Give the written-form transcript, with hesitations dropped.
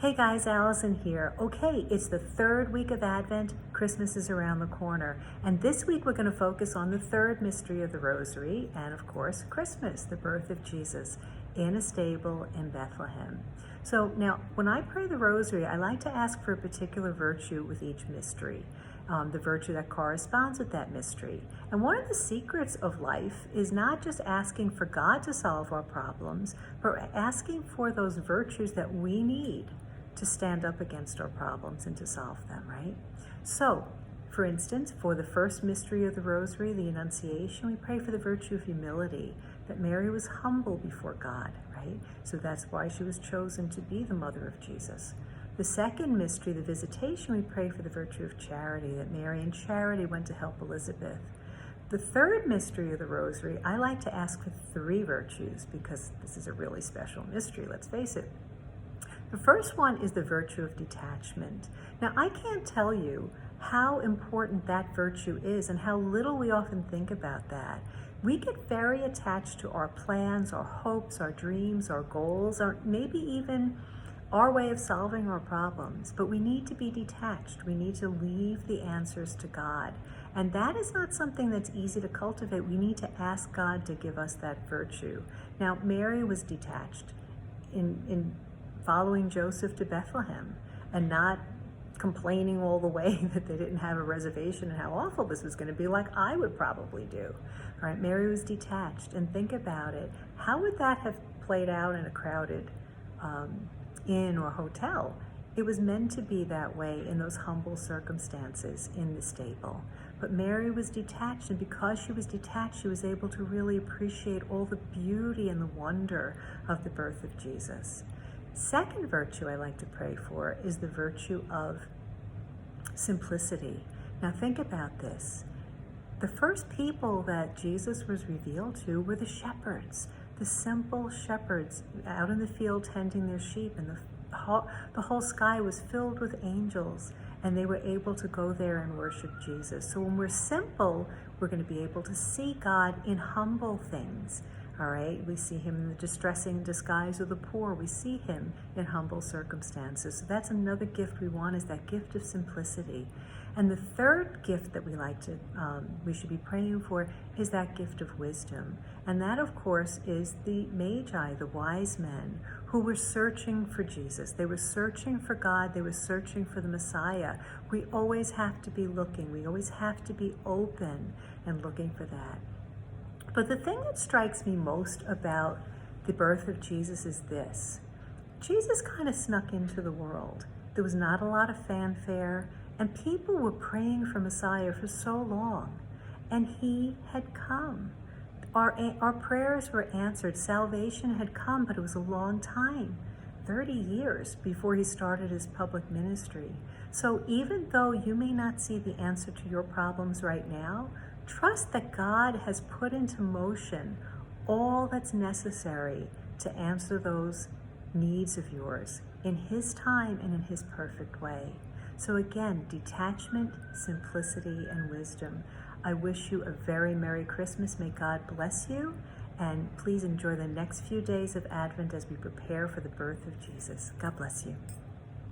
Hey guys, Allison here. Okay, it's the third week of Advent. Christmas is around the corner. And this week we're going to focus on the third mystery of the Rosary and, of course, Christmas, the birth of Jesus in a stable in Bethlehem. So now, when I pray the Rosary, I like to ask for a particular virtue with each mystery, the virtue that corresponds with that mystery. And one of the secrets of life is not just asking for God to solve our problems, but asking for those virtues that we need to stand up against our problems and to solve them, right? So, for instance, for the first mystery of the Rosary, the Annunciation, we pray for the virtue of humility, that Mary was humble before God, right? So that's why she was chosen to be the mother of Jesus. The second mystery, the Visitation, we pray for the virtue of charity, that Mary in charity went to help Elizabeth. The third mystery of the Rosary, I like to ask for three virtues because this is a really special mystery, let's face it. The first one is the virtue of detachment. Now, I can't tell you how important that virtue is and how little we often think about that. We get very attached to our plans, our hopes, our dreams, our goals, or maybe even our way of solving our problems. But we need to be detached. We need to leave the answers to God. And that is not something that's easy to cultivate. We need to ask God to give us that virtue. Now, Mary was detached in following Joseph to Bethlehem and not complaining all the way that they didn't have a reservation and how awful this was going to be, like I would probably do. All right, Mary was detached, and think about it. How would that have played out in a crowded inn or hotel? It was meant to be that way in those humble circumstances in the stable. But Mary was detached, and because she was detached, she was able to really appreciate all the beauty and the wonder of the birth of Jesus. Second virtue I like to pray for is the virtue of simplicity. Now think about this. The first people that Jesus was revealed to were the shepherds, the simple shepherds out in the field tending their sheep, and the whole sky was filled with angels, and they were able to go there and worship Jesus. So when we're simple, we're going to be able to see God in humble things. All right, we see him in the distressing disguise of the poor. We see him in humble circumstances. So that's another gift we want, is that gift of simplicity. And the third gift that we should be praying for is that gift of wisdom. And that, of course, is the Magi, the wise men, who were searching for Jesus. They were searching for God. They were searching for the Messiah. We always have to be looking. We always have to be open and looking for that. But the thing that strikes me most about the birth of Jesus is this. Jesus kind of snuck into the world. There was not a lot of fanfare, and people were praying for Messiah for so long, and he had come. Our prayers were answered. Salvation had come, but it was a long time, 30 years before he started his public ministry. So even though you may not see the answer to your problems right now, trust that God has put into motion all that's necessary to answer those needs of yours in his time and in his perfect way. So again, detachment, simplicity, and wisdom. I wish you a very Merry Christmas. May God bless you, and please enjoy the next few days of Advent as we prepare for the birth of Jesus. God bless you.